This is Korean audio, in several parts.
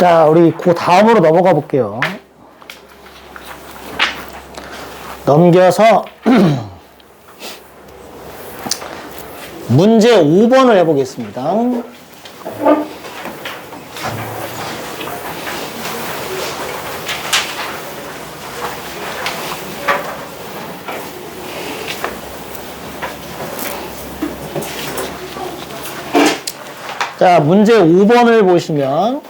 자, 우리 그 다음으로 넘어가 볼게요. 넘겨서 문제 5번을 해보겠습니다. 자, 문제 5번을 보시면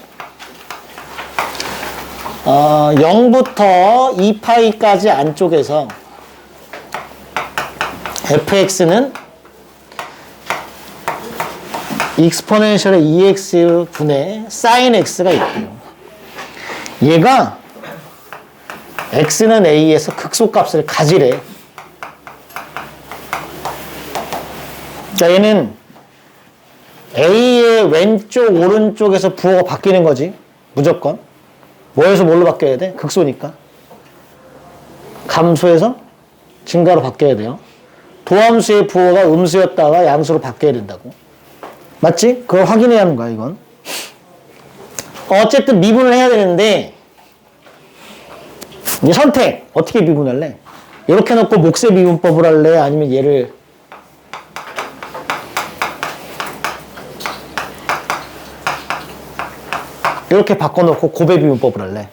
0부터 2파이까지 안쪽에서 fx는 익스포넨셜의 2x분의 sin x가 있고요. 얘가 x는 a에서 극소값을 가지래. 자, 얘는 a의 왼쪽 오른쪽에서 부호가 바뀌는 거지. 무조건. 뭐에서 뭘로 바뀌어야 돼? 극소니까. 감소에서 증가로 바뀌어야 돼요. 도함수의 부호가 음수였다가 양수로 바뀌어야 된다고. 맞지? 그걸 확인해야 하는 거야, 이건. 어쨌든 미분을 해야 되는데, 이제 선택. 어떻게 미분할래? 이렇게 놓고 몫의 미분법을 할래? 아니면 얘를 이렇게 바꿔놓고 곱의 미분법을 할래?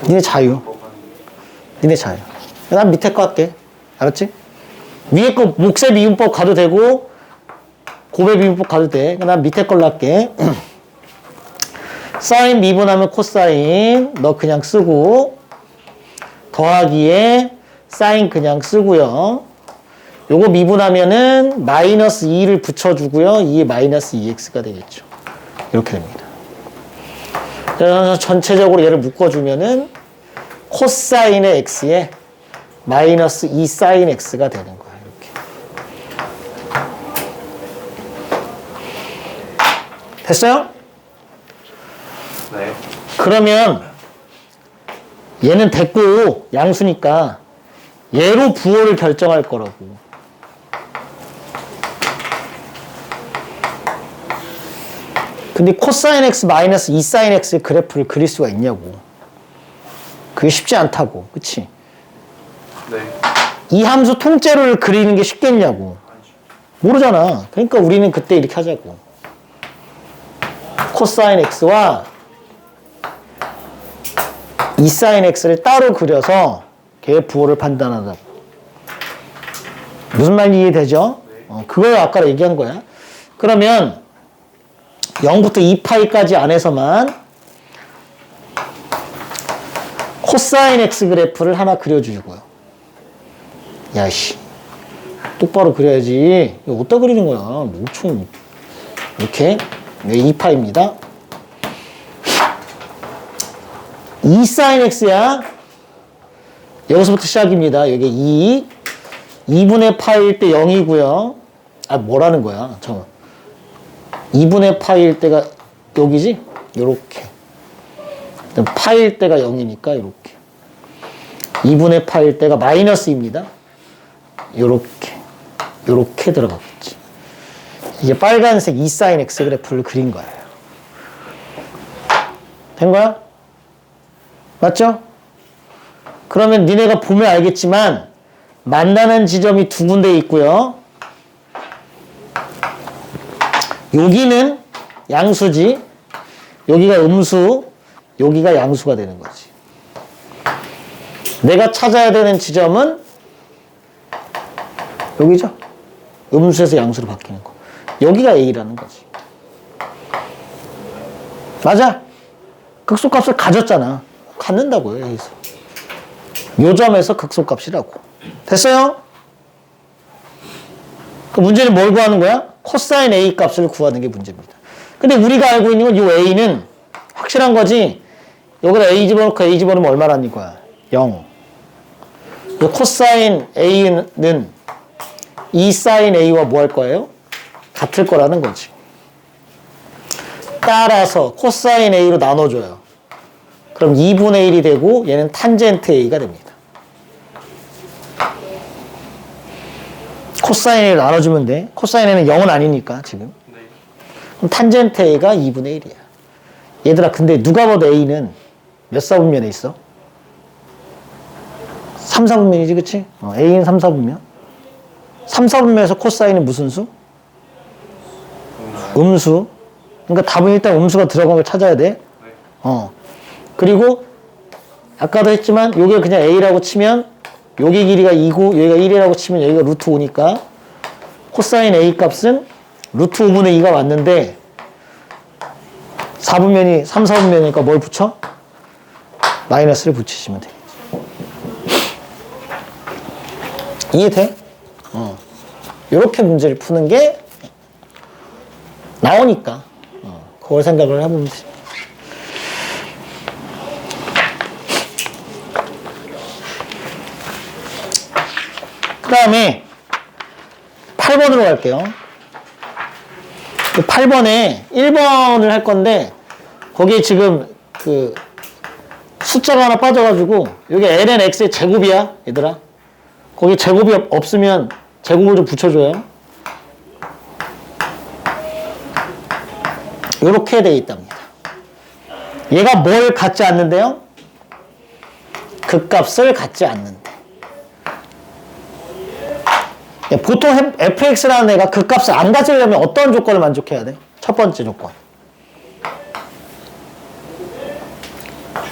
니네 자유. 니네 자유. 난 밑에 거 할게. 알았지? 위에 거 몫의 미분법 가도 되고 곱의 미분법 가도 돼. 난 밑에 걸로 할게. 사인 미분하면 코사인 너 그냥 쓰고 더하기에 사인 그냥 쓰고요. 요거 미분하면은 마이너스 2를 붙여주고요. 2에 마이너스 2x가 되겠죠. 이렇게 됩니다. 그래서 전체적으로 얘를 묶어주면은 코사인의 x에 마이너스 2 사인 x가 되는 거야. 이렇게. 됐어요? 네. 그러면 얘는 됐고 양수니까 얘로 부호를 결정할 거라고. 근데 코사인 x 마이너스 2 사인 x의 그래프를 그릴 수가 있냐고. 그게 쉽지 않다고. 그치? 네. 이 함수 통째로를 그리는 게 쉽겠냐고. 모르잖아. 그러니까 우리는 그때 이렇게 하자고. 코사인 x와 2 사인 x를 따로 그려서 걔의 부호를 판단하자고. 무슨 말인지 이해되죠? 그걸 아까 얘기한 거야. 그러면 0부터 2파이까지 안에서만 코사인 x 그래프를 하나 그려주고요. 야씨, 똑바로 그려야지. 이거 어디다 그리는 거야? 멍청. 이렇게 2파입니다. 2 사인 x야. 여기서부터 시작입니다. 여기 2분의 파일 때 0이고요. 아, 뭐라는 거야? 잠깐만. 2분의 파일 때가 여기지? 요렇게. 파일 때가 0이니까 요렇게. 2분의 파일 때가 마이너스입니다. 요렇게. 요렇게 들어가겠지. 이게 빨간색 2 사인 x 그래프를 그린 거예요. 된 거야? 맞죠? 그러면 니네가 보면 알겠지만 만나는 지점이 두 군데 있고요. 여기는 양수지, 여기가 음수, 여기가 양수가 되는 거지. 내가 찾아야 되는 지점은 여기죠. 음수에서 양수로 바뀌는 거. 여기가 A라는 거지. 맞아. 극소값을 가졌잖아. 갖는다고요, 여기서. 요 점에서 극소값이라고. 됐어요? 그 문제는 뭘 구하는 거야? 코사인 A 값을 구하는 게 문제입니다. 근데 우리가 알고 있는 건 이 A는 확실한 거지. 여기다 A 집어넣고 A 집어넣으면 얼마라는 거야? 0. 이 코사인 A는 2 사인 A와 뭐 할 거예요? 같을 거라는 거지. 따라서 코사인 A로 나눠줘요. 그럼 2분의 1이 되고 얘는 탄젠트 A가 됩니다. 코사인을 나눠주면 돼. 코사인에는 0은 아니니까 지금. 네. 그럼 탄젠트 A가 2분의 1이야. 얘들아, 근데 누가 봐도 A는 몇 사분면에 있어? 3, 4분면이지, 그치? A는 3, 4분면. 3, 4분면에서 코사인은 무슨 수? 음수. 그러니까 답은 일단 음수가 들어간 걸 찾아야 돼. 그리고 아까도 했지만 요게 그냥 A라고 치면 요게 길이가 2고 여기가 1이라고 치면 여기가 루트 5니까 코사인 A 값은 루트 5분의 2가 왔는데 4분면이 3, 4분면이니까 뭘 붙여? 마이너스를 붙이시면 되겠지. 이해돼? 이렇게 문제를 푸는 게 나오니까 그걸 생각을 해보면 되지. 그 다음에 8번으로 갈게요. 8번에 1번을 할 건데 거기에 지금 그 숫자가 하나 빠져가지고 여기 ln x의 제곱이야 얘들아. 거기 제곱이 없으면 제곱을 좀 붙여줘요. 이렇게 돼 있답니다. 얘가 뭘 갖지 않는데요? 극값을 갖지 않는데. 보통 fx라는 애가 극값을 안 가지려면 어떤 조건을 만족해야 돼? 첫 번째 조건.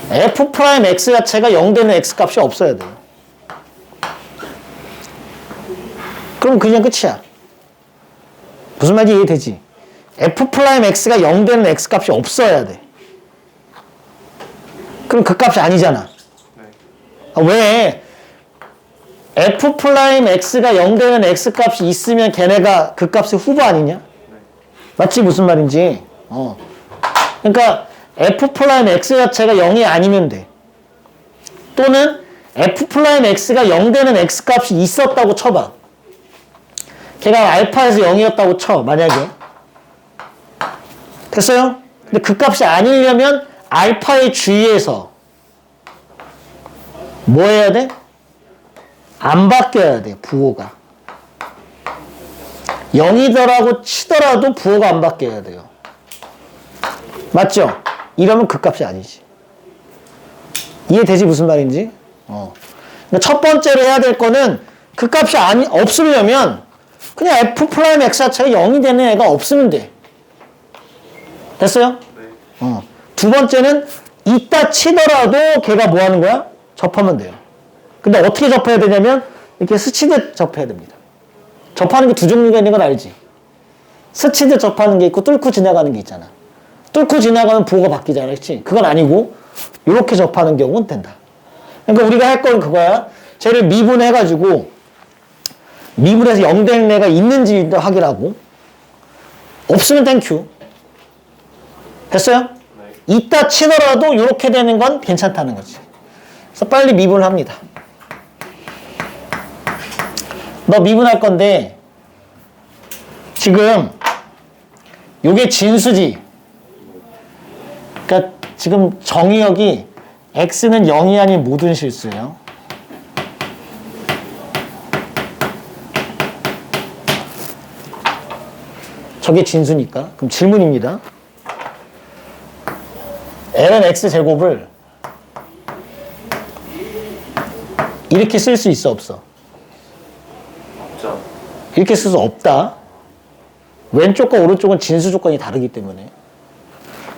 f'(x) 자체가 0 되는 x값이 없어야 돼요. 그럼 그냥 끝이야. 무슨 말인지 이해되지? f'x가 0 되는 x값이 없어야 돼. 그럼 극값이 아니잖아. 왜? f'x가 0 되는 x값이 있으면 걔네가 극값의 후보 아니냐? 맞지? 무슨 말인지. 그러니까 f'x 자체가 0이 아니면 돼. 또는 f'x가 0 되는 x값이 있었다고 쳐봐. 걔가 알파에서 0이었다고 쳐, 만약에. 됐어요? 근데 극값이 아니려면 알파의 주위에서 뭐 해야 돼? 안 바뀌어야 돼, 부호가. 0이더라고 치더라도 부호가 안 바뀌어야 돼요. 맞죠? 이러면 극값이 아니지. 이해되지 무슨 말인지? 그러니까 첫 번째로 해야 될 거는 극값이 없으려면 그냥 f'x 자체가 0이 되는 애가 없으면 돼. 됐어요? 네. 두 번째는 있다 치더라도 걔가 뭐 하는 거야? 접하면 돼요. 근데 어떻게 접해야 되냐면 이렇게 스치듯 접해야 됩니다. 접하는 게 두 종류가 있는 건 알지? 스치듯 접하는 게 있고 뚫고 지나가는 게 있잖아. 뚫고 지나가면 부호가 바뀌잖아. 그렇지? 그건 아니고 이렇게 접하는 경우는 된다. 그러니까 우리가 할 건 그거야. 쟤를 미분해가지고 미분해서 0 되는 애가 있는지 확인하고 없으면 땡큐. 됐어요? 네. 있다 치더라도 이렇게 되는 건 괜찮다는 거지. 그래서 빨리 미분을 합니다. 너 미분할 건데 지금 요게 진수지. 그러니까 지금 정의역이 x는 0이 아닌 모든 실수예요. 저게 진수니까. 그럼 질문입니다. ln x 제곱을 이렇게 쓸 수 있어 없어? 없죠. 이렇게 쓸 수 없다. 왼쪽과 오른쪽은 진수 조건이 다르기 때문에.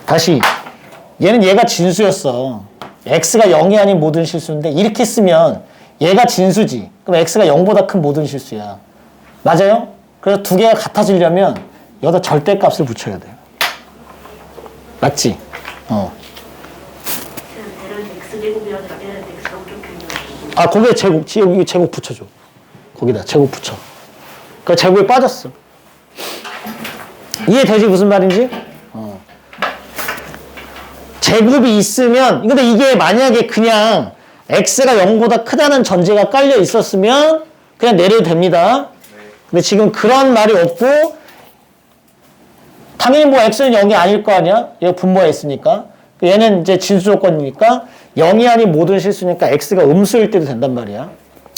다시 얘는 얘가 진수였어. x가 0이 아닌 모든 실수인데 이렇게 쓰면 얘가 진수지. 그럼 x가 0보다 큰 모든 실수야. 맞아요? 그래서 두 개가 같아지려면 여기다 절대값을 붙여야 돼요. 맞지? 아, 거기에 제곱, 여기 제곱 붙여줘. 거기다 제곱 붙여. 그 제곱이 빠졌어. 이해되지 무슨 말인지? 제곱이 있으면, 근데 이게 만약에 그냥 x가 0보다 크다는 전제가 깔려 있었으면 그냥 내려도 됩니다. 근데 지금 그런 말이 없고 당연히 뭐 x는 0이 아닐 거 아니야? 얘가 분모가 있으니까. 얘는 이제 진수 조건이니까 0이 아닌 모든 실수니까 x가 음수일 때도 된단 말이야.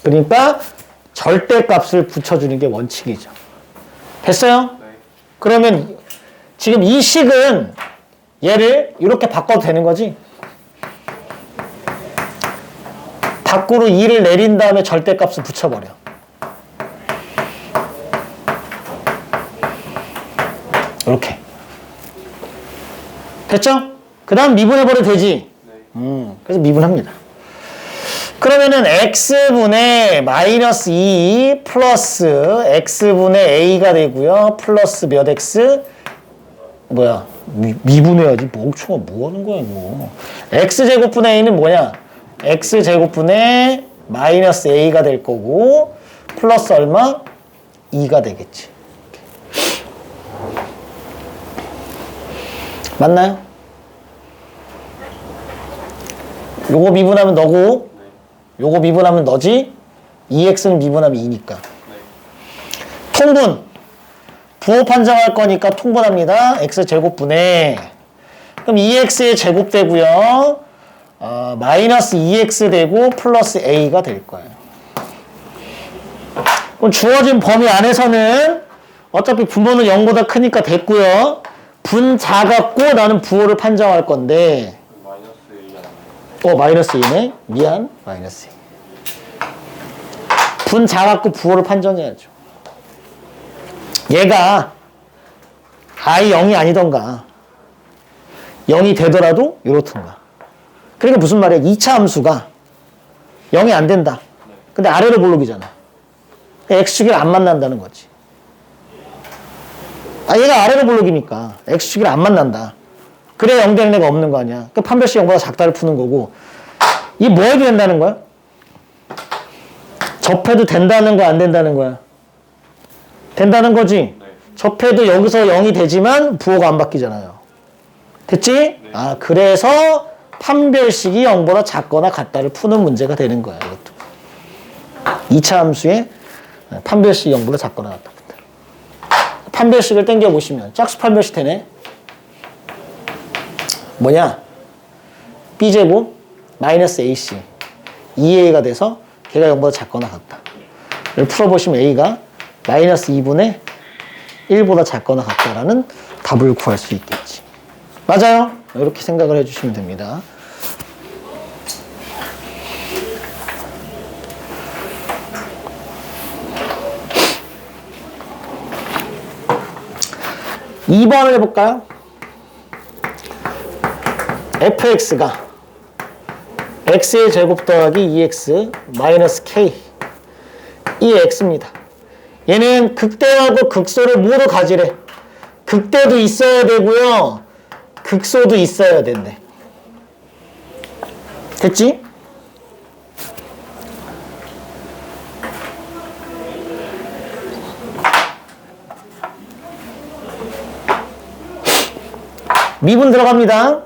그러니까 절대값을 붙여주는 게 원칙이죠. 됐어요? 네. 그러면 지금 이 식은 얘를 이렇게 바꿔도 되는 거지. 밖으로 2를 내린 다음에 절대값을 붙여버려. 이렇게. 됐죠? 그 다음 미분해버려도 되지? 그래서 미분합니다. 그러면은 x분의 마이너스 2 플러스 x분의 a가 되고요. 플러스 몇 x? 뭐야? 미분해야지. 멍청아 뭐 하는 거야 이거. x제곱분의 a는 뭐냐? x제곱분의 마이너스 a가 될 거고 플러스 얼마? 2가 되겠지. 맞나요? 요거 미분하면 너고 요거 미분하면 너지. 2x는 미분하면 2니까. 통분. 부호 판정할 거니까 통분합니다. x제곱분의 그럼 2x의 제곱 되고요. 마이너스 2x 되고 플러스 a가 될 거예요. 그럼 주어진 범위 안에서는 어차피 분모는 0보다 크니까 됐고요. 분 작았고 나는 부호를 판정할 건데 마이너스 2네. 미안. 마이너스 2. 분 작았고 부호를 판정해야죠. 얘가 아예 0이 아니던가 0이 되더라도 이렇던가. 그러니까 무슨 말이야? 2차 함수가 0이 안 된다. 근데 아래로 볼록이잖아. x축이랑 안 만난다는 거지. 얘가 아래로 볼록이니까 x축이랑 안 만난다. 그래야 0 되는 애가 없는 거 아니야. 그러니까 판별식 0보다 작다를 푸는 거고. 이게 뭐 해도 된다는 거야? 접해도 된다는 거야, 안 된다는 거야? 된다는 거지? 네. 접해도 여기서 0이 되지만 부호가 안 바뀌잖아요. 됐지? 네. 그래서 판별식이 0보다 작거나 같다를 푸는 문제가 되는 거야, 이것도. 2차 함수에 판별식이 0보다 작거나 같다. 판별식을 당겨보시면 짝수 판별식 되네. 뭐냐? b제곱 마이너스 ac 2a가 돼서 걔가 0보다 작거나 같다. 를 풀어보시면 a가 마이너스 2분의 1보다 작거나 같다라는 답을 구할 수 있겠지. 맞아요? 이렇게 생각을 해주시면 됩니다. (2번을) 해볼까요? fx가 x의 제곱 더하기 2x 마이너스 k 이 x입니다. 얘는 극대하고 극소를 모두 가지래. 극대도 있어야 되고요. 극소도 있어야 된대. 됐지? 미분 들어갑니다.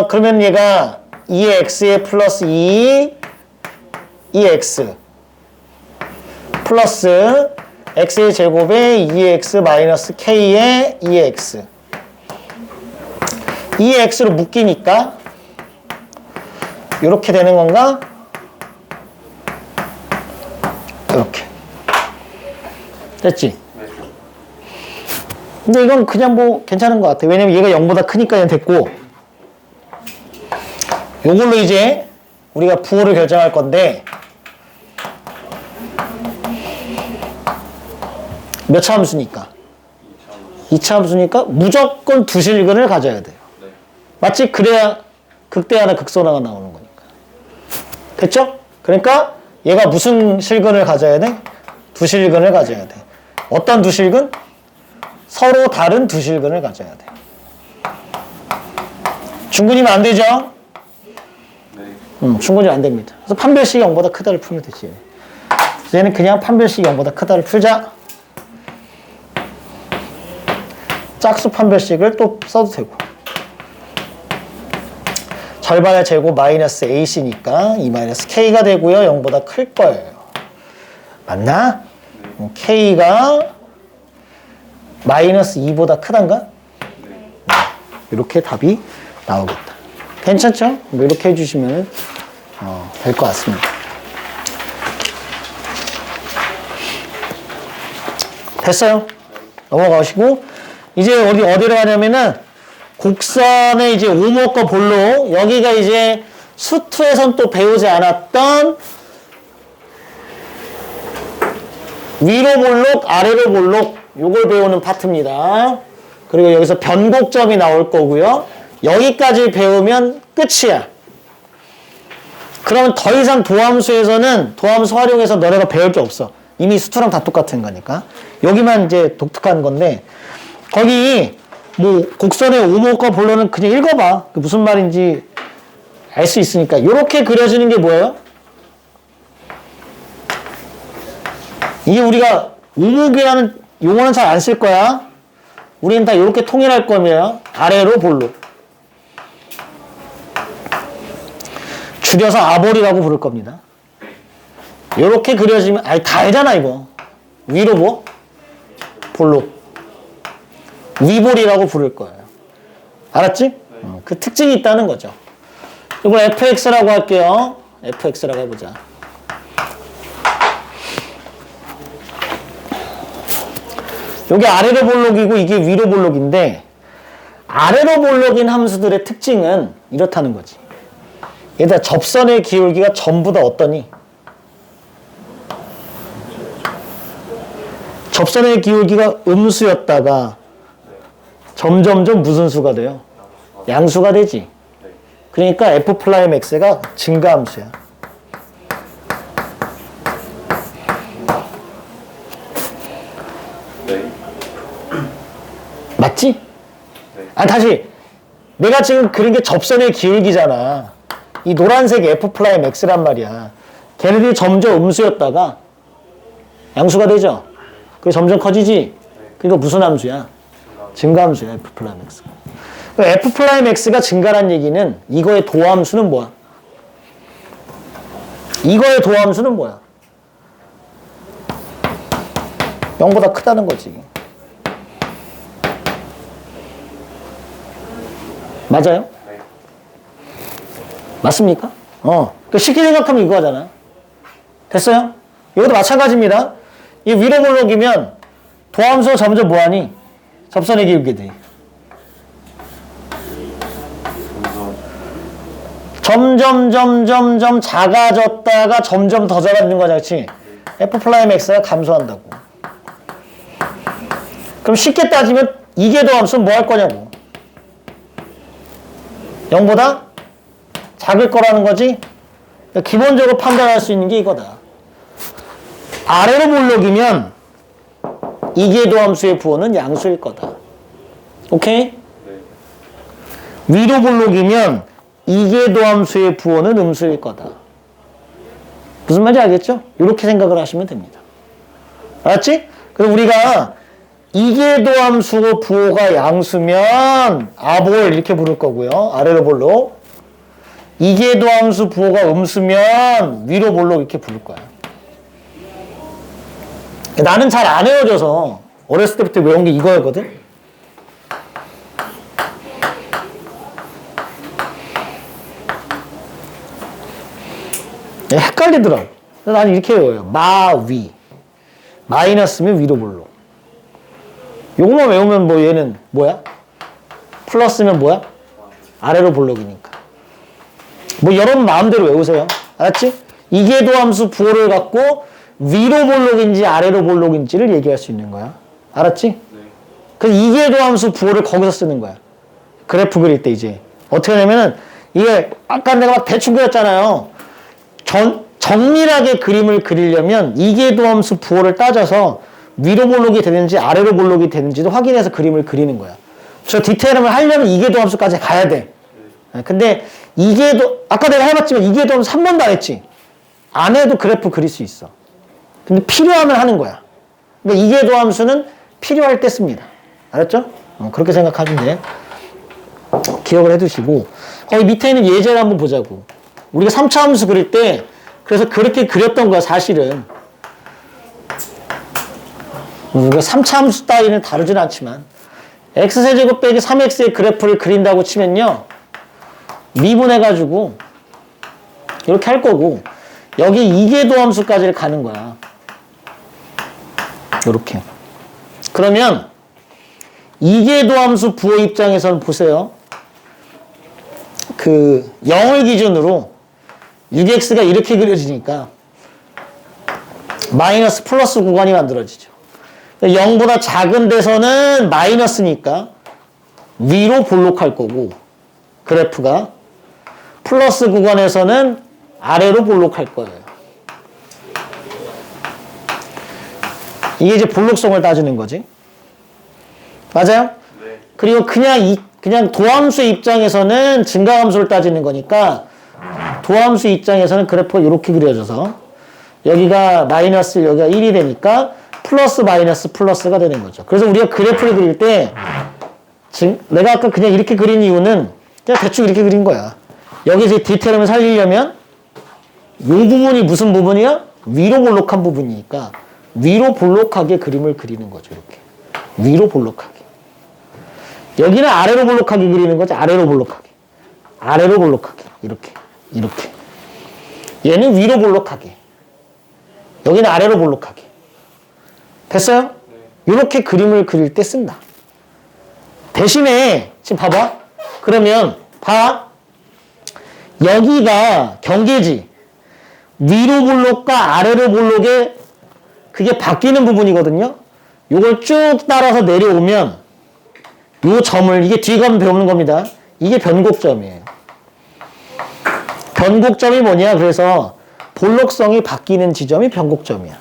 그러면 얘가 2x에 플러스 2x 플러스 x의 제곱에 2x 마이너스 k에 2x 2x로 묶이니까 이렇게 되는 건가? 이렇게 됐지? 근데 이건 그냥 뭐 괜찮은 것 같아. 왜냐면 얘가 0보다 크니까 그냥 됐고 요걸로 이제 우리가 부호를 결정할 건데 몇 차 함수니까? 2차 함수니까 무조건 두 실근을 가져야 돼요. 맞지? 그래야 극대하나 극소하나가 나오는 거니까. 됐죠? 그러니까 얘가 무슨 실근을 가져야 돼? 두 실근을 가져야 돼. 어떤 두 실근? 서로 다른 두 실근을 가져야 돼. 중근이면 안 되죠? 중근이면 안 됩니다. 그래서 판별식이 0보다 크다를 풀면 되지. 얘는 그냥 판별식이 0보다 크다를 풀자. 짝수 판별식을 또 써도 되고. 절반의 제곱 마이너스 ac니까 2 마이너스 k가 되고요. 0보다 클 거예요. 맞나? k가 마이너스 2보다 크단가? 이렇게 답이 나오겠다. 괜찮죠? 뭐 이렇게 해주시면 될 것 같습니다. 됐어요? 넘어가시고 이제 어디로 가냐면은 곡선의 이제 오목과 볼록, 여기가 이제 수투에선 또 배우지 않았던 위로 볼록, 아래로 볼록, 요걸 배우는 파트입니다. 그리고 여기서 변곡점이 나올 거고요. 여기까지 배우면 끝이야. 그러면 더 이상 도함수에서는 도함수 활용해서 너네가 배울 게 없어. 이미 수투랑 다 똑같은 거니까. 여기만 이제 독특한 건데, 거기 뭐 곡선의 오목과 볼록은 그냥 읽어봐. 그 무슨 말인지 알 수 있으니까. 이렇게 그려지는 게 뭐예요? 이게 우리가 오목이라는 용어는 잘 안 쓸 거야. 우리는 다 이렇게 통일할 거면 아래로 볼록. 줄여서 아볼이라고 부를 겁니다. 이렇게 그려지면 다 알잖아 이거. 위로 뭐? 볼록. 위볼이라고 부를 거예요. 알았지? 그 특징이 있다는 거죠. 이걸 fx라고 할게요. fx라고 해보자. 여기 아래로 볼록이고 이게 위로 볼록인데, 아래로 볼록인 함수들의 특징은 이렇다는 거지. 얘들아, 접선의 기울기가 전부 다 어떠니? 접선의 기울기가 음수였다가 점점점 무슨 수가 돼요? 양수가 되지. 그러니까 f'x가 증가함수야. 맞지? 다시. 내가 지금 그린 게 접선의 기울기잖아. 이 노란색이 f'x란 말이야. 걔네들이 점점 음수였다가 양수가 되죠? 그게 점점 커지지? 그러니까 무슨 함수야? 증가함수야, f'x가. f'x가 증가란 얘기는 이거의 도함수는 뭐야? 이거의 도함수는 뭐야? 0보다 크다는 거지. 맞아요? 맞습니까? 쉽게 생각하면 이거 하잖아. 됐어요? 이것도 마찬가지입니다. 이 위로 볼록이면 도함수가 점점 뭐하니? 접선의 기울기들이. 점점 작아졌다가 점점 더 작아지는 거잖아, 그치? f'x가 감소한다고. 그럼 쉽게 따지면 이게 도함수는 뭐 할 거냐고. 0보다 작을 거라는 거지. 기본적으로 판단할 수 있는 게 이거다. 아래로 볼록이면 이게 도함수의 부호는 양수일 거다. 오케이? 위로 볼록이면 이게 도함수의 부호는 음수일 거다. 무슨 말인지 알겠죠? 이렇게 생각을 하시면 됩니다. 알았지? 그럼 우리가 이게 도함수 부호가 양수면 아볼 이렇게 부를 거고요. 아래로 볼록. 이게 도함수 부호가 음수면 위로 볼록 이렇게 부를 거야. 나는 잘 안 외워져서 어렸을 때부터 외운 게 이거였거든. 헷갈리더라고. 나는 이렇게 외워요. 마위. 마이너스면 위로 볼록. 요거만 외우면 뭐 얘는 뭐야? 플러스면 뭐야? 아래로 볼록이니까. 뭐 여러분 마음대로 외우세요. 알았지? 이게 도함수 부호를 갖고 위로 볼록인지 아래로 볼록인지를 얘기할 수 있는 거야. 알았지? 네. 그래서 이게 도함수 부호를 거기서 쓰는 거야. 그래프 그릴 때 이제. 어떻게 하냐면은 이게 아까 내가 막 대충 그렸잖아요. 정밀하게 그림을 그리려면 이게 도함수 부호를 따져서 위로 볼록이 되는지 아래로 볼록이 되는지도 확인해서 그림을 그리는 거야. 저 디테일함을 하려면 이게 도함수까지 가야 돼. 근데 아까 내가 해봤지만 이게 도함수 한 번도 안 했지. 안 해도 그래프 그릴 수 있어. 근데 필요하면 하는 거야. 그러니까 이게 도함수는 필요할 때 씁니다. 알았죠? 그렇게 생각하시면 돼. 기억을 해두시고 거기 밑에 있는 예제를 한번 보자고. 우리가 3차 함수 그릴 때 그래서 그렇게 그렸던 거야 사실은. 우리가 3차 함수 따위는 다르진 않지만 x세제곱 빼기 3x의 그래프를 그린다고 치면요 미분해가지고 이렇게 할 거고 여기 이계도 함수까지를 가는 거야. 이렇게. 그러면 이계도함수 부호 입장에서는 보세요. 그 0을 기준으로 6x가 이렇게 그려지니까 마이너스 플러스 구간이 만들어지죠. 0보다 작은 데서는 마이너스니까 위로 볼록할 거고 그래프가 플러스 구간에서는 아래로 볼록할 거예요. 이게 이제 볼록성을 따지는 거지. 맞아요? 네. 그리고 그냥 도함수 입장에서는 증가함수를 따지는 거니까 도함수 입장에서는 그래프가 이렇게 그려져서 여기가 마이너스 여기가 1이 되니까 플러스 마이너스 플러스가 되는 거죠. 그래서 우리가 그래프를 그릴 때 내가 아까 그냥 이렇게 그린 이유는 그냥 대충 이렇게 그린 거야. 여기서 디테일함을 살리려면 이 부분이 무슨 부분이야? 위로 볼록한 부분이니까 위로 볼록하게 그림을 그리는 거죠. 이렇게 위로 볼록하게. 여기는 아래로 볼록하게 그리는 거지. 아래로 볼록하게. 아래로 볼록하게. 이렇게. 이렇게. 얘는 위로 볼록하게. 여기는 아래로 볼록하게. 됐어요? 네. 이렇게 그림을 그릴 때 쓴다. 대신에 지금 봐봐. 그러면 봐. 여기가 경계지. 위로 볼록과 아래로 볼록의 그게 바뀌는 부분이거든요. 요걸 쭉 따라서 내려오면 요 점을 이게 뒤에 가면 배우는 겁니다. 이게 변곡점이에요. 변곡점이 뭐냐? 그래서 볼록성이 바뀌는 지점이 변곡점이야.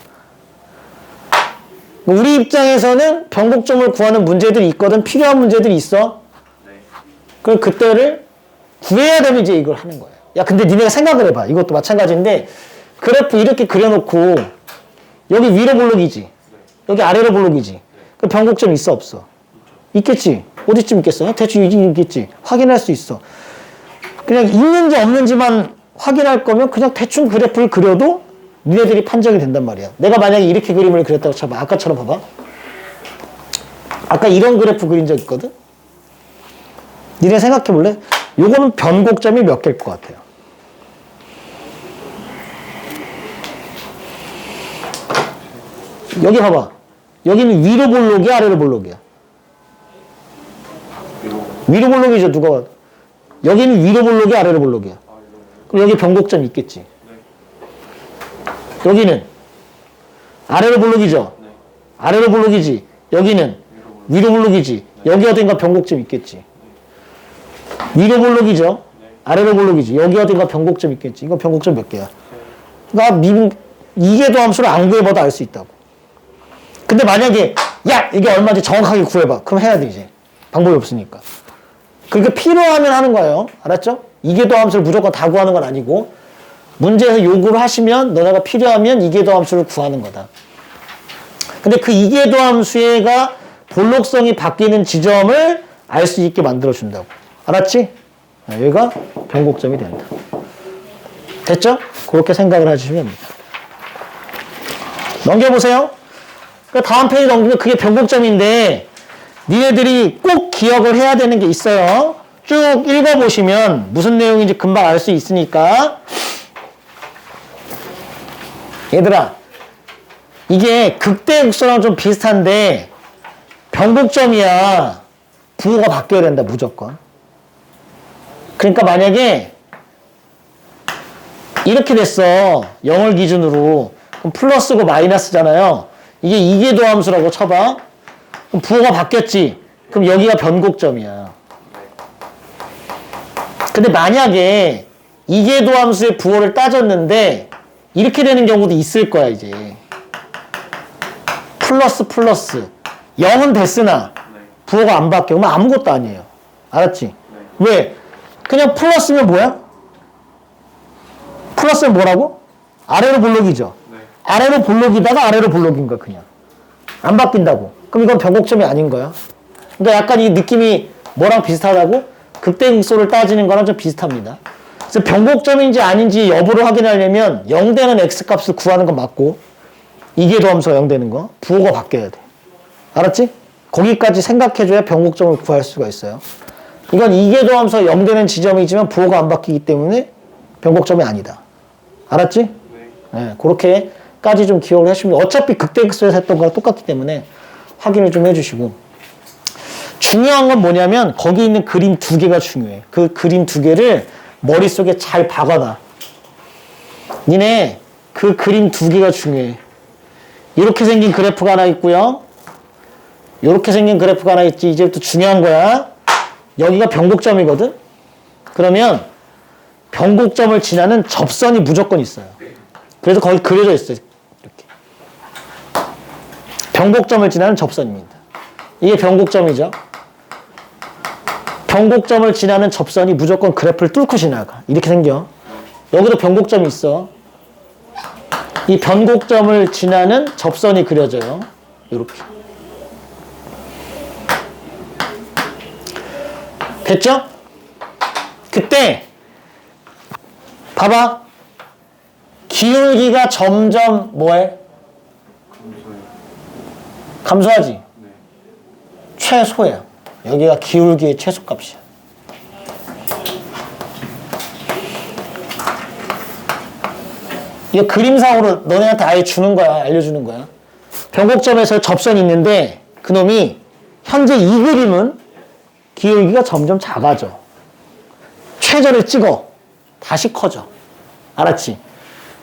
우리 입장에서는 변곡점을 구하는 문제들이 있거든. 필요한 문제들이 있어. 네. 그럼 그때를 구해야 되면 이제 이걸 하는 거예요. 야, 근데 니네가 생각을 해봐. 이것도 마찬가지인데 그래프 이렇게 그려놓고 여기 위로 볼록이지. 여기 아래로 볼록이지. 그 변곡점 있어 없어? 있겠지. 어디쯤 있겠어? 대충 여기 있겠지. 확인할 수 있어. 그냥 있는지 없는지만 확인할 거면 그냥 대충 그래프를 그려도 니네들이 판정이 된단 말이야. 내가 만약에 이렇게 그림을 그렸다고 쳐봐. 아까처럼 봐봐. 아까 이런 그래프 그린 적 있거든? 니네 생각해 볼래? 요거는 변곡점이 몇 개일 것 같아요? 여기 봐봐. 여기는 위로 볼록이야, 아래로 볼록이야? 위로 볼록이죠, 누가 봐도. 여기는 위로 볼록이야, 아래로 볼록이야? 그럼 여기 변곡점 있겠지. 여기는 아래로 볼록이죠. 아래로 볼록이지. 여기는 위로 볼록이지. 여기 어딘가 변곡점 있겠지. 위로 볼록이죠. 아래로 볼록이지. 여기 어딘가 변곡점 있겠지. 이거 변곡점 몇 개야? 그러니까 이계도 함수를 안 구해봐도 알 수 있다고. 근데 만약에 야 이게 얼마인지 정확하게 구해봐. 그럼 해야 돼 이제. 방법이 없으니까. 그러니까 필요하면 하는 거예요. 알았죠? 이계도 함수를 무조건 다 구하는 건 아니고 문제에서 요구를 하시면 너네가 필요하면 이계도 함수를 구하는 거다. 근데 그 이계도 함수가 볼록성이 바뀌는 지점을 알 수 있게 만들어준다고. 알았지? 여기가 변곡점이 된다. 됐죠? 그렇게 생각을 해주시면 됩니다. 넘겨보세요. 그러니까 다음 페이지 넘기면 그게 변곡점인데 니네들이 꼭 기억을 해야 되는 게 있어요. 쭉 읽어보시면 무슨 내용인지 금방 알 수 있으니까. 얘들아, 이게 극대극소랑 좀 비슷한데 변곡점이야. 부호가 바뀌어야 된다, 무조건. 그러니까 만약에 이렇게 됐어. 0을 기준으로. 그럼 플러스고 마이너스잖아요. 이게 이계도 함수라고 쳐봐. 그럼 부호가 바뀌었지. 그럼 여기가 변곡점이야. 근데 만약에 이계도 함수의 부호를 따졌는데 이렇게 되는 경우도 있을 거야, 이제. 플러스. 0은 됐으나 부호가 안 바뀌어. 그러면 아무것도 아니에요. 알았지? 왜? 그냥 플러스면 뭐야? 플러스면 뭐라고? 아래로 볼록이죠. 아래로 볼록이다가 아래로 볼록인 거야, 그냥. 안 바뀐다고. 그럼 이건 변곡점이 아닌 거야. 그러니까 약간 이 느낌이 뭐랑 비슷하다고? 극대극소를 따지는 거랑 좀 비슷합니다. 그래서 변곡점인지 아닌지 여부를 확인하려면 0되는 x값을 구하는 건 맞고 이계도 함수가 0되는 거 부호가 바뀌어야 돼. 알았지? 거기까지 생각해줘야 변곡점을 구할 수가 있어요. 이건 이계도 함수가 0되는 지점이지만 부호가 안 바뀌기 때문에 변곡점이 아니다. 알았지? 네, 그렇게까지 좀 기억을 해주시면 어차피 극대극소에서 했던 거랑 똑같기 때문에 확인을 좀 해주시고 중요한 건 뭐냐면 거기 있는 그림 두 개가 중요해. 그 그림 두 개를 머릿속에 잘 박아놔. 니네 그 그림 두 개가 중요해. 이렇게 생긴 그래프가 하나 있고요. 이렇게 생긴 그래프가 하나 있지. 이제부터 중요한 거야. 여기가 변곡점이거든. 그러면 변곡점을 지나는 접선이 무조건 있어요. 그래서 거기 그려져 있어요. 이렇게. 변곡점을 지나는 접선입니다. 이게 변곡점이죠. 변곡점을 지나는 접선이 무조건 그래프를 뚫고 지나가. 이렇게 생겨. 여기도 변곡점이 있어. 이 변곡점을 지나는 접선이 그려져요. 이렇게. 됐죠? 그때 봐봐. 기울기가 점점 뭐해? 감소하지? 네. 최소야. 여기가 기울기의 최소값이야. 이거 그림상으로 너네한테 아예 주는 거야. 알려주는 거야. 변곡점에서 접선이 있는데 그놈이 현재 이 그림은 기울기가 점점 작아져. 최저를 찍어. 다시 커져. 알았지?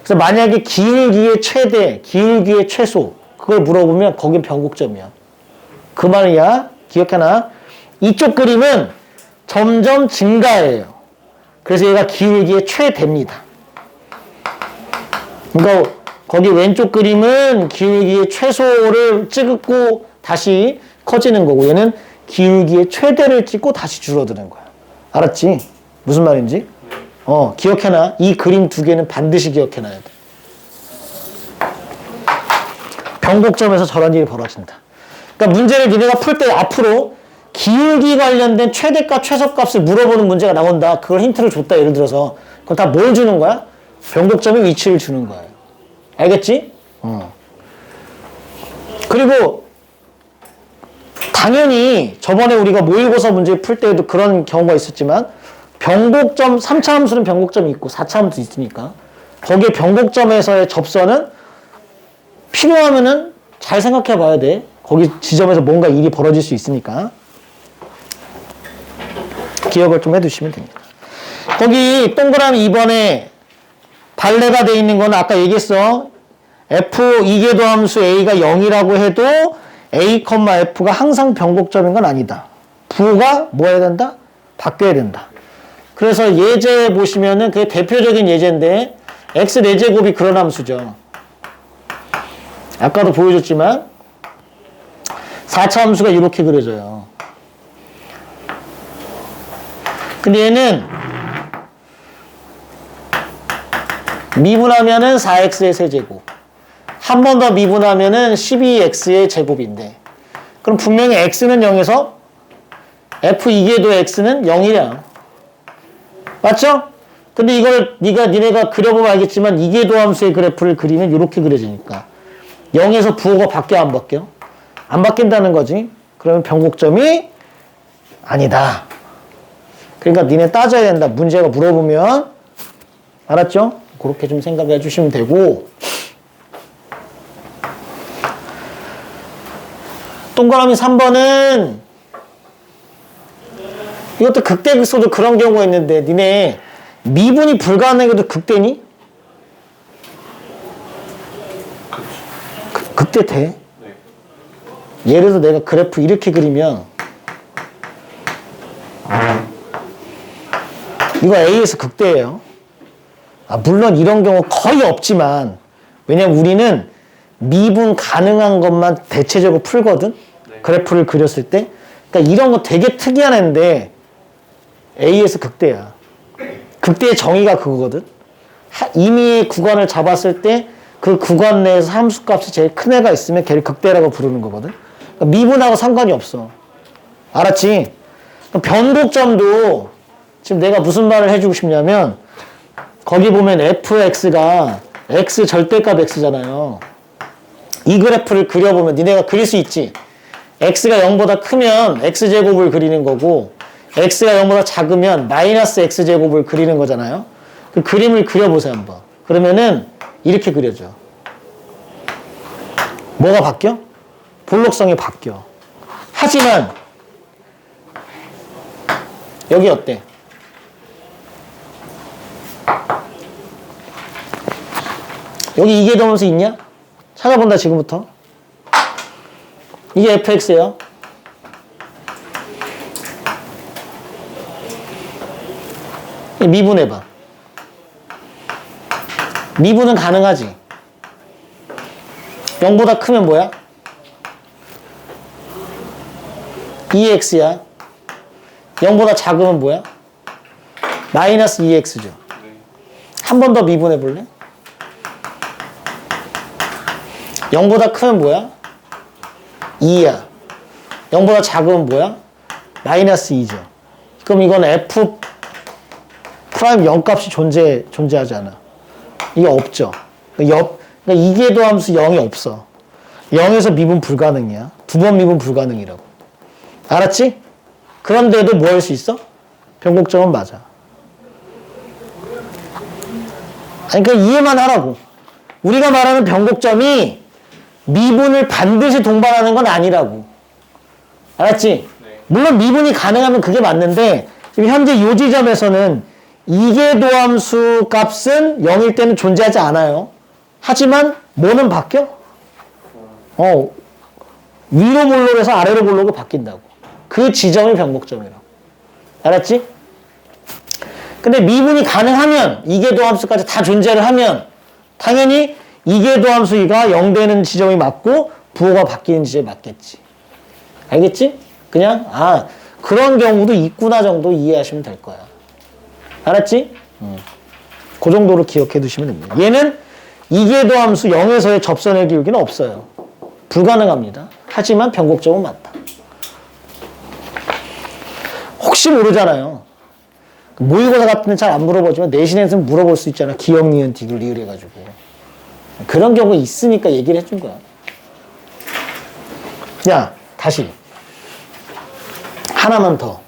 그래서 만약에 기울기의 최대, 기울기의 최소 그걸 물어보면 거긴 변곡점이야. 그 말이야. 기억해놔. 이쪽 그림은 점점 증가해요. 그래서 얘가 기울기의 최대입니다. 그러니까 거기 왼쪽 그림은 기울기의 최소를 찍고 다시 커지는 거고 얘는 기울기의 최대를 찍고 다시 줄어드는 거야. 알았지? 무슨 말인지? 기억해놔. 이 그림 두 개는 반드시 기억해놔야 돼. 변곡점에서 저런 일이 벌어진다. 그러니까 문제를 니네가 풀 때 앞으로 기울기 관련된 최대값, 최소값을 물어보는 문제가 나온다. 그걸 힌트를 줬다. 예를 들어서. 그럼 다 뭘 주는 거야? 변곡점의 위치를 주는 거예요. 알겠지? 그리고 당연히 저번에 우리가 모의고사 문제 풀 때에도 그런 경우가 있었지만 변곡점, 3차 함수는 변곡점이 있고 4차 함수 있으니까 거기에 변곡점에서의 접선은 필요하면은 잘 생각해 봐야 돼. 거기 지점에서 뭔가 일이 벌어질 수 있으니까 기억을 좀 해두시면 됩니다. 거기 동그라미 2번에 발레가 돼 있는 건 아까 얘기했어. F 이계도 함수 A가 0이라고 해도 A, F가 항상 변곡점인 건 아니다. 부호가 뭐 해야 된다? 바뀌어야 된다. 그래서 예제 보시면은 그게 대표적인 예제인데 X 4제곱이 그런 함수죠. 아까도 보여줬지만 4차 함수가 이렇게 그려져요. 근데 얘는 미분하면은 4x의 세제곱. 한 번 더 미분하면은 12x의 제곱인데. 그럼 분명히 x는 0에서 f 이계도 x는 0이야. 맞죠? 근데 이걸 니네가 그려보면 알겠지만 이계도 함수의 그래프를 그리면 이렇게 그려지니까 0에서 부호가 바뀌어 안 바뀌어? 안 바뀐다는 거지. 그러면 변곡점이 아니다. 그러니까 니네 따져야 된다. 문제가 물어보면. 알았죠? 그렇게 좀 생각해 주시면 되고 동그라미 3번은 이것도 극대극소도 그런 경우가 있는데 니네 미분이 불가능해도 극대니? 극대 돼? 네. 예를 들어서 내가 그래프 이렇게 그리면 이거 A에서 극대예요. 물론 이런 경우 거의 없지만 왜냐면 우리는 미분 가능한 것만 대체적으로 풀거든. 네. 그래프를 그렸을 때. 그러니까 이런 거 되게 특이한 애인데 A에서 극대야. 극대의 정의가 그거거든. 임의의 구간을 잡았을 때 그 구간 내에서 함수값이 제일 큰 애가 있으면 걔를 극대라고 부르는 거거든. 그러니까 미분하고 상관이 없어. 알았지? 변곡점도 지금 내가 무슨 말을 해주고 싶냐면 거기 보면 fx가 x 절대값 x잖아요. 이 그래프를 그려보면 니네가 그릴 수 있지. x가 0보다 크면 x제곱을 그리는 거고 x가 0보다 작으면 마이너스 x제곱을 그리는 거잖아요. 그 그림을 그려보세요 한번. 그러면은 이렇게 그려져. 뭐가 바뀌어? 볼록성이 바뀌어. 하지만 여기 어때? 여기 이계도함수 있냐? 찾아본다 지금부터. 이게 fx예요. 미분해봐. 미분은 가능하지. 0보다 크면 뭐야? 2x야. 0보다 작으면 뭐야? 마이너스 2x죠. 한 번 더 미분해 볼래? 0보다 크면 뭐야? 2야. 0보다 작으면 뭐야? 마이너스 2죠. 그럼 이건 f 프라임 0값이 존재하지 않아. 이게 없죠. 그러니까 이계도 함수 0이 없어. 0에서 미분 불가능이야. 2번 미분 불가능이라고. 알았지? 그런데도 뭐 할 수 있어? 변곡점은 맞아. 아니, 그러니까 이해만 하라고. 우리가 말하는 변곡점이 미분을 반드시 동반하는 건 아니라고. 알았지? 네. 물론 미분이 가능하면 그게 맞는데 지금 현재 이 지점에서는 이계도함수 값은 0일 때는 존재하지 않아요. 하지만 뭐는 바뀌어? 위로 볼록에서 아래로 볼록으로 바뀐다고. 그 지점이 변곡점이라고. 알았지? 근데 미분이 가능하면 이계도함수까지 다 존재를 하면 당연히 이계도함수가 0 되는 지점이 맞고 부호가 바뀌는 지점이 맞겠지. 알겠지? 그냥 그런 경우도 있구나 정도 이해하시면 될 거야. 알았지? 그 정도로 기억해 두시면 됩니다. 얘는 이계도함수 0에서의 접선의 기울기는 없어요. 불가능합니다. 하지만 변곡점은 맞다. 혹시 모르잖아요. 모의고사 같은 데는 잘 안 물어보지만 내신에서는 물어볼 수 있잖아. 기억, 니은, 디귿, 리을 해가지고. 그런 경우 있으니까 얘기를 해준 거야. 야, 다시. 하나만 더.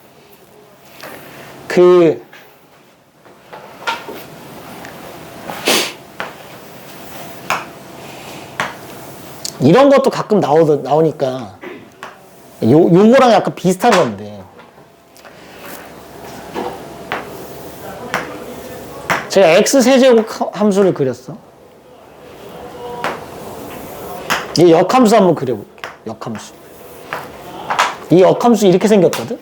이런 것도 가끔 나오니까 요거랑 약간 비슷한 건데 제가 x세제곱 함수를 그렸어. 이 역함수 한번 그려볼게요. 역함수. 이 역함수 이렇게 생겼거든?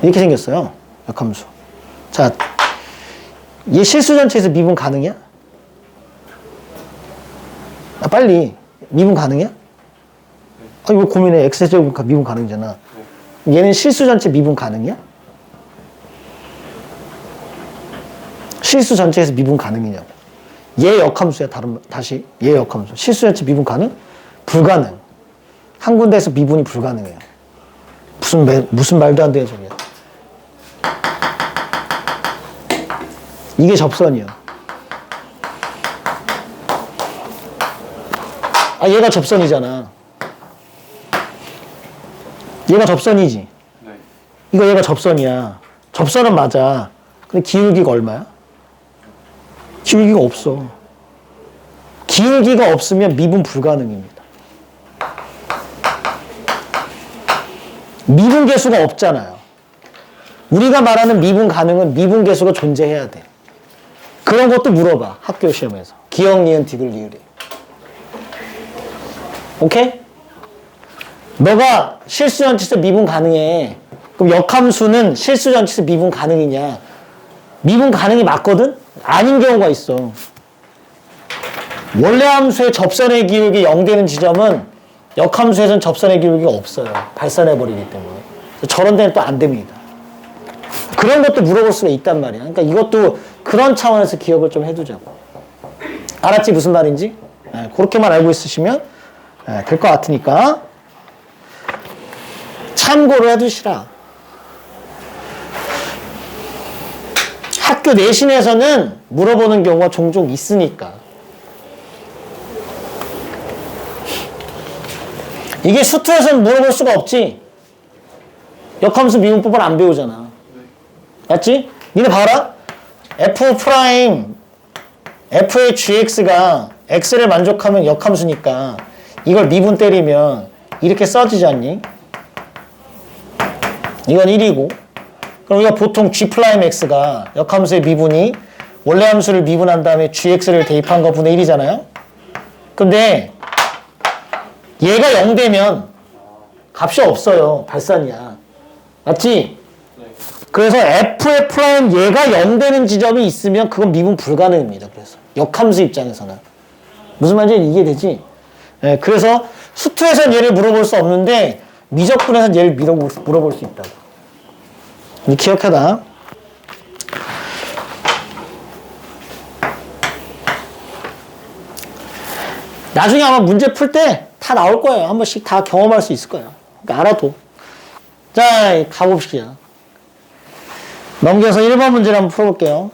이렇게 생겼어요. 역함수. 자, 얘 실수 전체에서 미분 가능이야? 빨리. 미분 가능이야? 이거 고민해. x제곱 미분 가능이잖아. 얘는 실수 전체 미분 가능이야? 실수 전체에서 미분 가능이냐고. 얘 역함수야. 다시. 얘 역함수. 실수 전체 미분 가능? 불가능. 한 군데에서 미분이 불가능해요. 무슨 말도 안 되는 소리야. 이게 접선이야. 얘가 접선이잖아. 얘가 접선이지. 네. 이거 얘가 접선이야. 접선은 맞아. 근데 기울기가 얼마야? 기울기가 없어. 기울기가 없으면 미분 불가능입니다. 미분 계수가 없잖아요. 우리가 말하는 미분 가능은 미분 계수가 존재해야 돼. 그런 것도 물어봐. 학교 시험에서. 기억, 니은, 디귿, 리을이. 오케이? 너가 실수 전체에서 미분 가능해. 그럼 역함수는 실수 전체에서 미분 가능이냐? 미분 가능이 맞거든? 아닌 경우가 있어. 원래 함수의 접선의 기울기 0 되는 지점은 역함수에서는 접선의 기울기가 없어요. 발산해버리기 때문에. 저런 데는 또 안 됩니다. 그런 것도 물어볼 수가 있단 말이야. 그러니까 이것도 그런 차원에서 기억을 좀 해두자고. 알았지? 무슨 말인지? 그렇게만 알고 있으시면 될 것 같으니까 참고를 해두시라. 학교 내신에서는 물어보는 경우가 종종 있으니까. 이게 수투에서는 물어볼 수가 없지. 역함수 미분법을 안 배우잖아. 맞지? 니네 봐라. f의 gx가 x를 만족하면 역함수니까 이걸 미분 때리면 이렇게 써지지 않니? 이건 1이고. 그럼 우리가 보통 G'X가 역함수의 미분이 원래 함수를 미분한 다음에 Gx를 대입한 거 분의 1이잖아요. 근데 얘가 0 되면 값이 없어요. 발산이야. 맞지? 그래서 f의 프라임 얘가 0 되는 지점이 있으면 그건 미분 불가능합니다. 그래서 역함수 입장에서는. 무슨 말인지 이해되지? 네, 그래서 수투에서는 얘를 물어볼 수 없는데 미적분에서는 얘를 물어볼 수 있다고. 이 기억해라. 나중에 아마 문제 풀 때 다 나올 거예요. 한 번씩 다 경험할 수 있을 거예요. 그러니까 알아도. 자, 가봅시다. 넘겨서 1번 문제를 한번 풀어볼게요.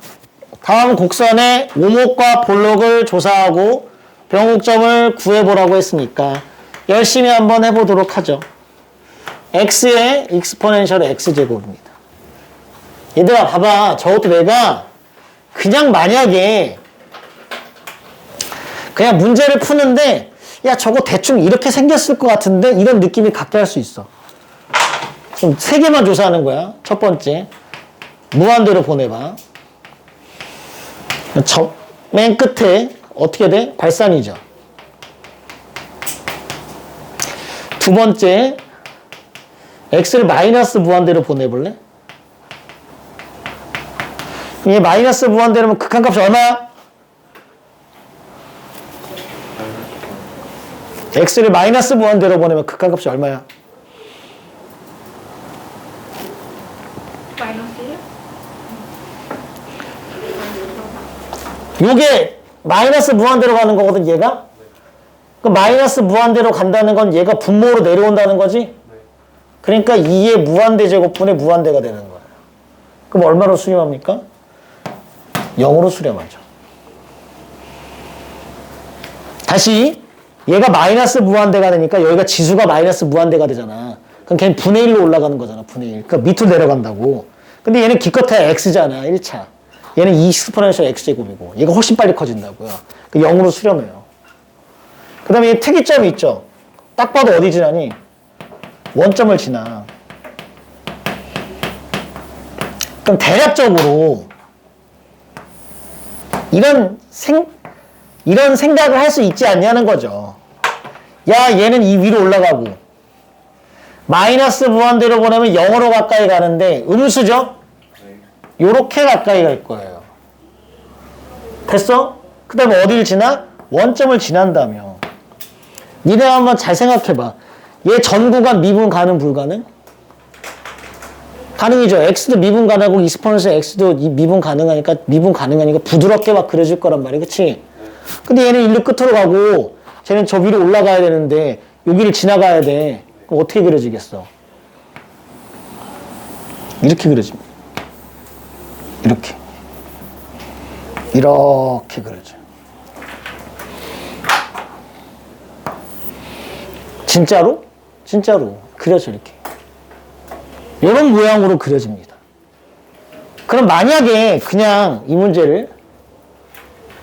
다음 곡선의 오목과 볼록을 조사하고 변곡점을 구해보라고 했으니까 열심히 한번 해보도록 하죠. x의 익스포넨셜 x제곱입니다. 얘들아 봐봐. 저것도 내가 그냥 만약에 그냥 문제를 푸는데 야 저거 대충 이렇게 생겼을 것 같은데 이런 느낌이 갖게 할 수 있어. 그럼 세 개만 조사하는 거야. 첫 번째 무한대로 보내봐. 맨 끝에 어떻게 돼? 발산이죠. 두 번째 x를 마이너스 무한대로 보내볼래? 얘 마이너스 무한대로면 극한값이 얼마야? x를 마이너스 무한대로 보내면 극한값이 얼마야? 요게 마이너스 무한대로 가는 거거든, 얘가? 그 마이너스 무한대로 간다는 건 얘가 분모로 내려온다는 거지? 그러니까 2의 무한대 제곱분의 무한대가 되는 거예요. 그럼 얼마로 수렴합니까? 0으로 수렴하죠. 다시 얘가 마이너스 무한대가 되니까 여기가 지수가 마이너스 무한대가 되잖아. 그럼 걔는 분의 1로 올라가는 거잖아. 분의 1. 그러니까 밑으로 내려간다고. 근데 얘는 기껏해야 x잖아. 1차. 얘는 2 익스포넨셜 x제곱이고 얘가 훨씬 빨리 커진다고요. 그 0으로 수렴해요. 그 다음에 얘 특이점이 있죠. 딱 봐도 어디 지나니? 원점을 지나. 그럼 대략적으로 이런 생각을 할 수 있지 않냐는 거죠. 야, 얘는 이 위로 올라가고 마이너스 무한대로 보내면 0으로 가까이 가는데 음수죠? 요렇게 가까이 갈 거예요. 됐어? 그 다음에 어디를 지나? 원점을 지난다며. 니네 한번 잘 생각해봐. 얘 전 구간 미분 가능 불가능? 가능이죠. x도 미분 가능하고 익스포넨셜 x도 미분 가능하니까 부드럽게 막 그려질 거란 말이야. 그치? 근데 얘는 일로 끝으로 가고 쟤는 저 위로 올라가야 되는데 여기를 지나가야 돼. 그럼 어떻게 그려지겠어? 이렇게 그려집니다. 이렇게 그려져. 진짜로? 진짜로 그려져. 이렇게 이런 모양으로 그려집니다. 그럼 만약에 그냥 이 문제를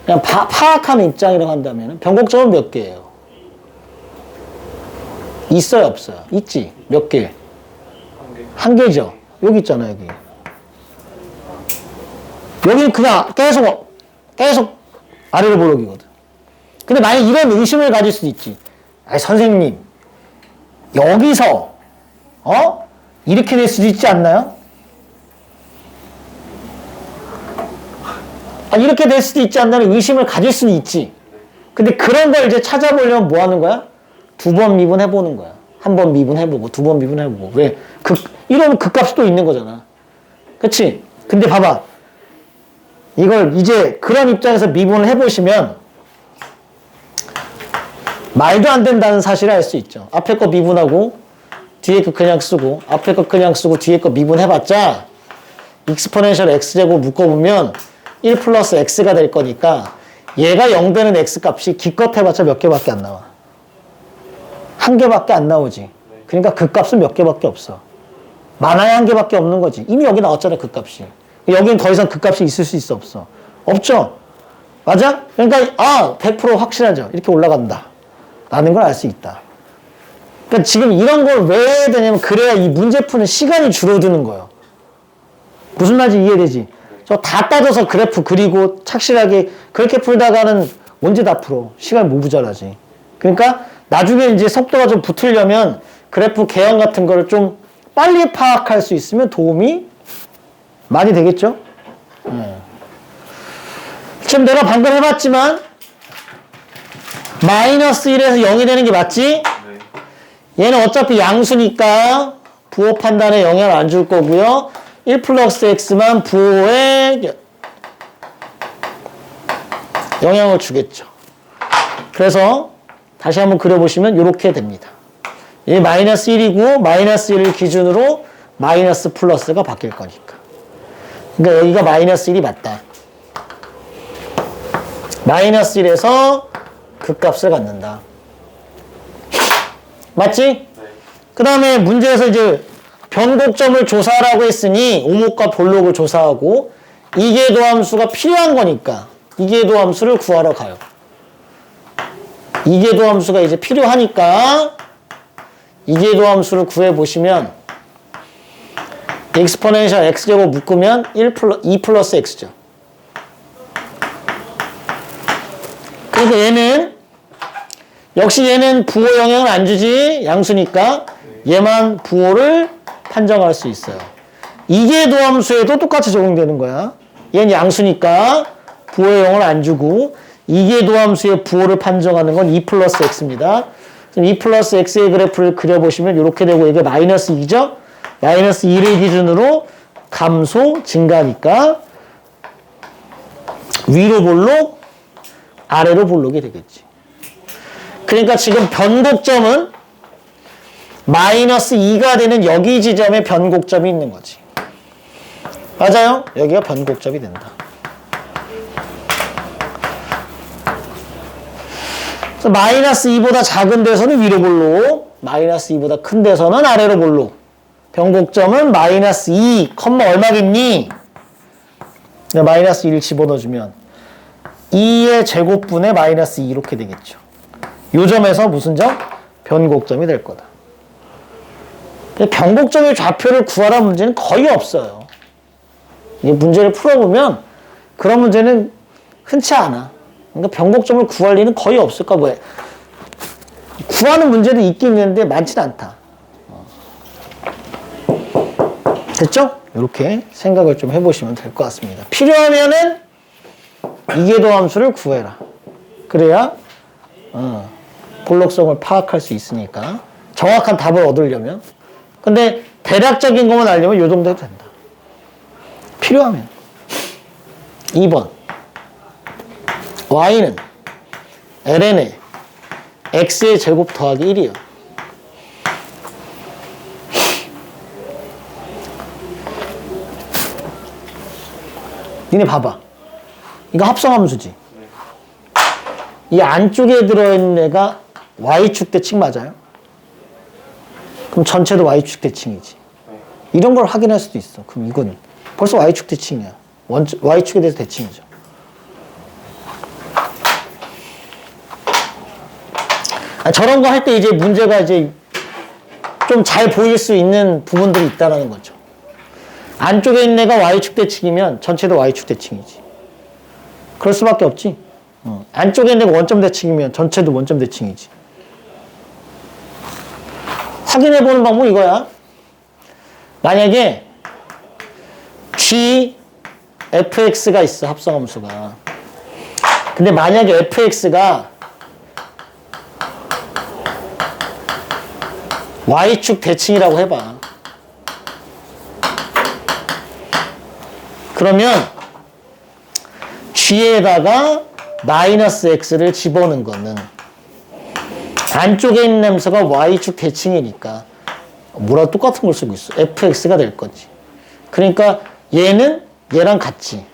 그냥 파악하는 입장이라고 한다면 변곡점은 몇 개예요? 있어요, 없어요? 있지. 몇 개? 한 개죠. 여기 있잖아, 여기. 여기는 그냥 계속 아래로 볼록이거든. 근데 만약 이런 의심을 가질 수도 있지. 아니, 선생님, 여기서, 이렇게 될 수도 있지 않나요? 이렇게 될 수도 있지 않나는 의심을 가질 수는 있지. 근데 그런 걸 이제 찾아보려면 뭐 하는 거야? 2번 미분해보는 거야. 한 번 미분해보고, 2번 미분해보고. 왜? 이러면 극값이 또 있는 거잖아. 그치? 근데 봐봐. 이걸 이제 그런 입장에서 미분을 해보시면 말도 안 된다는 사실을 알 수 있죠. 앞에 거 미분하고 뒤에 거 그냥 쓰고 앞에 거 그냥 쓰고 뒤에 거 미분해봤자 익스포넨셜 x제곱 묶어보면 1 플러스 x가 될 거니까 얘가 0 되는 x값이 기껏 해봤자 몇 개밖에 안 나와. 한 개밖에 안 나오지. 그러니까 그 값은 몇 개밖에 없어. 많아야 한 개밖에 없는 거지. 이미 여기 나왔잖아, 그 값이. 여기는 더 이상 그 값이 있을 수 있어, 없어? 없죠? 맞아? 그러니까 100% 확실하죠. 이렇게 올라간다 라는 걸 알 수 있다. 그러니까 지금 이런 걸 왜 해야 되냐면 그래야 이 문제 푸는 시간이 줄어드는 거예요. 무슨 말인지 이해되지? 저 다 따져서 그래프 그리고 착실하게 그렇게 풀다가는 언제 다 풀어? 시간이 모자라지. 그러니까 나중에 이제 속도가 좀 붙으려면 그래프 개형 같은 거를 좀 빨리 파악할 수 있으면 도움이 많이 되겠죠? 지금 내가 방금 해봤지만 마이너스 1에서 0이 되는 게 맞지? 얘는 어차피 양수니까 부호 판단에 영향을 안 줄 거고요. 1 플러스 x만 부호에 영향을 주겠죠. 그래서 다시 한번 그려보시면 이렇게 됩니다. 얘 마이너스 1이고 마이너스 1을 기준으로 마이너스 플러스가 바뀔 거니까. 그러니까 여기가 마이너스 1이 맞다. 마이너스 1에서 그 값을 갖는다. 맞지? 네. 그 다음에 문제에서 이제 변곡점을 조사하라고 했으니 오목과 볼록을 조사하고 이계도 함수가 필요한 거니까 이계도 함수를 구하러 가요. 이계도 함수가 이제 필요하니까 이계도 함수를 구해보시면 엑스포넨셜 x제곱 묶으면 2 플러스 x죠. 그러니까 얘는 역시 얘는 부호 영향을 안 주지 양수니까 얘만 부호를 판정할 수 있어요. 이계도 함수에도 똑같이 적용되는 거야. 얘는 양수니까 부호 영향을 안 주고 이계도 함수의 부호를 판정하는 건 2 플러스 x입니다. 2 플러스 x의 그래프를 그려보시면 이렇게 되고 이게 마이너스 2죠? 마이너스 2를 기준으로 감소 증가니까 위로 볼록 아래로 볼록이 되겠지. 그러니까 지금 변곡점은 마이너스 2가 되는 여기 지점에 변곡점이 있는 거지. 맞아요? 여기가 변곡점이 된다. 그래서 마이너스 2보다 작은 데서는 위로 볼록, 마이너스 2보다 큰 데서는 아래로 볼록. 변곡점은 마이너스 2, 얼마겠니? 마이너스 1을 집어넣어주면 2의 제곱분의 마이너스 2 이렇게 되겠죠. 요 점에서 무슨 점? 변곡점이 될 거다. 변곡점의 좌표를 구하라 문제는 거의 없어요. 이 문제를 풀어보면 그런 문제는 흔치 않아. 그러니까 변곡점을 구할 리는 거의 없을까 왜? 구하는 문제도 있긴 있는데 많지는 않다. 됐죠? 이렇게 생각을 좀 해보시면 될 것 같습니다. 필요하면은 이계도 함수를 구해라. 그래야 볼록성을 파악할 수 있으니까 정확한 답을 얻으려면. 근데 대략적인 것만 알려면 이 정도 해도 된다. 필요하면. 2번 y는 ln의 x의 제곱 더하기 1이요. 니네 봐봐. 이거 합성함수지. 이 안쪽에 들어있는 애가 y축 대칭 맞아요? 그럼 전체도 y축 대칭이지. 이런 걸 확인할 수도 있어. 그럼 이건 벌써 y축 대칭이야. y축에 대해서 대칭이죠. 저런 거 할 때 이제 문제가 이제 좀 잘 보일 수 있는 부분들이 있다는 거죠. 안쪽에 있는 애가 y축 대칭이면 전체도 y축 대칭이지. 그럴 수밖에 없지. 안쪽에 있는 애가 원점 대칭이면 전체도 원점 대칭이지. 확인해보는 방법은 이거야. 만약에 g, fx가 있어, 합성함수가. 근데 만약에 fx가 y축 대칭이라고 해봐. 그러면 g에다가 마이너스 x를 집어넣은 거는 안쪽에 있는 함수가 y축 대칭이니까 뭐랑 똑같은 걸 쓰고 있어. fx가 될 거지. 그러니까 얘는 얘랑 같지.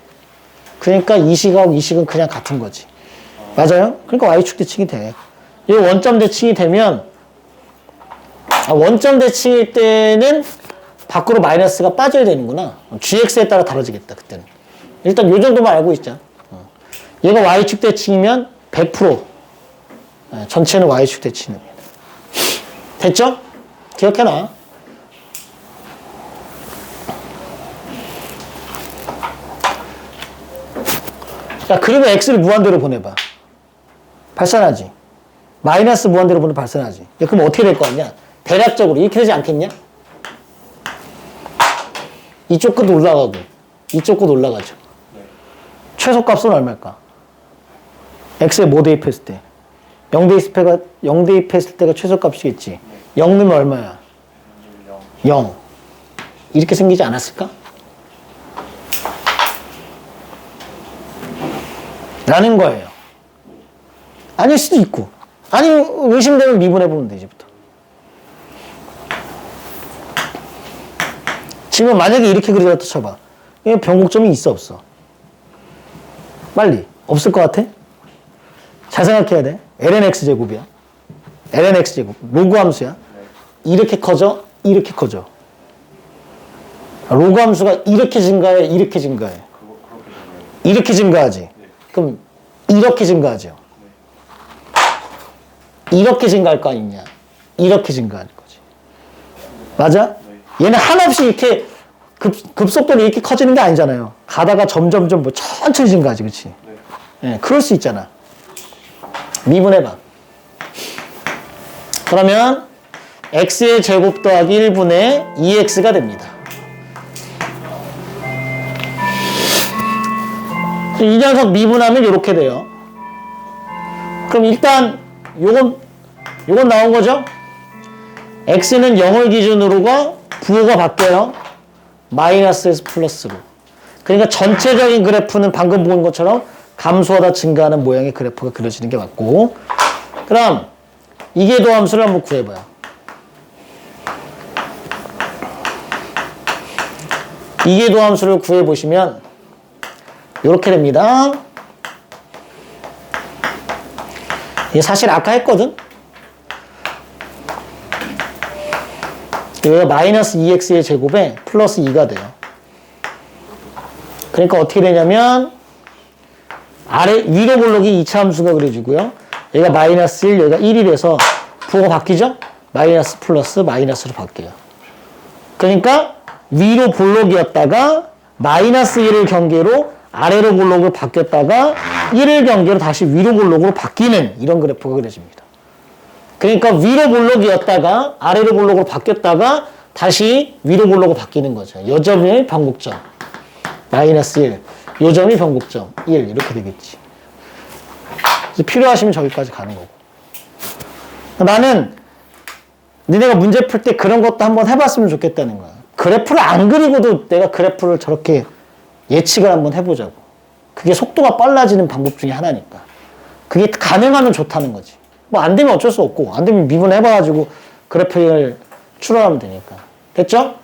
그러니까 이 식하고 이 식은 그냥 같은 거지. 맞아요? 그러니까 y축 대칭이 돼. 이 원점 대칭이 되면 원점 대칭일 때는 밖으로 마이너스가 빠져야 되는구나. gx에 따라 다뤄지겠다, 그때는. 일단 요 정도만 알고 있자. 얘가 y축 대칭이면 100% 전체는 y축 대칭입니다. 됐죠? 기억해놔. 자, 그리고 x를 무한대로 보내봐. 발산하지. 마이너스 무한대로 보내면 발산하지. 야, 그럼 어떻게 될 거 아니야? 대략적으로 이렇게 되지 않겠냐? 이쪽 끝 올라가고 이쪽 끝 올라가죠. 최소값은 얼마일까? x에 뭐 대입했을 때? 0 대입했을 때가 최소값이겠지. 0 넣으면 얼마야? 0. 이렇게 생기지 않았을까? 라는 거예요. 아닐 수도 있고. 아니, 의심되면 미분해보면 돼, 이제부터. 지금 만약에 이렇게 그려졌다 쳐봐. 변곡점이 있어, 없어? 빨리. 없을 것 같아? 잘 생각해야 돼. lnx 제곱이야. lnx 제곱. 로그 함수야. 이렇게 커져, 이렇게 커져. 로그 함수가 이렇게 증가해, 이렇게 증가해. 이렇게 증가하지. 그럼 이렇게 증가하죠. 이렇게 증가할 거 아니냐. 이렇게 증가할 거지. 맞아? 얘는 한없이 이렇게 급속도로 이렇게 커지는 게 아니잖아요. 가다가 점점점 뭐 천천히 증가하지, 그치? 예, 그럴 수 있잖아. 미분해봐. 그러면 x의 제곱 더하기 1분의 2x가 됩니다. 이 녀석 미분하면 이렇게 돼요. 그럼 일단 요건 나온 거죠? x는 0을 기준으로가 부호가 바뀌어요. 마이너스에서 플러스로. 그러니까 전체적인 그래프는 방금 본 것처럼 감소하다 증가하는 모양의 그래프가 그려지는 게 맞고, 그럼 이계도 함수를 한번 구해봐요. 이계도 함수를 구해보시면 이렇게 됩니다. 이게 사실 아까 했거든? 여기가 마이너스 2x의 제곱에 플러스 2가 돼요. 그러니까 어떻게 되냐면 위로 볼록이 2차 함수가 그려지고요. 여기가 마이너스 1, 여기가 1이 돼서 부호가 바뀌죠? 마이너스 플러스 마이너스로 바뀌어요. 그러니까 위로 볼록이었다가 마이너스 1을 경계로 아래로 볼록으로 바뀌었다가 1을 경계로 다시 위로 볼록으로 바뀌는 이런 그래프가 그려집니다. 그러니까 위로 볼록이었다가 아래로 볼록으로 바뀌었다가 다시 위로 볼록으로 바뀌는 거죠. 요 점이 변곡점. 마이너스 1. 요 점이 변곡점. 1. 이렇게 되겠지. 그래서 필요하시면 저기까지 가는 거고. 나는 니네가 문제 풀 때 그런 것도 한번 해봤으면 좋겠다는 거야. 그래프를 안 그리고도 내가 그래프를 저렇게 예측을 한번 해보자고. 그게 속도가 빨라지는 방법 중에 하나니까. 그게 가능하면 좋다는 거지. 뭐 안 되면 어쩔 수 없고, 안 되면 미분해봐가지고 그래프를 추론하면 되니까. 됐죠?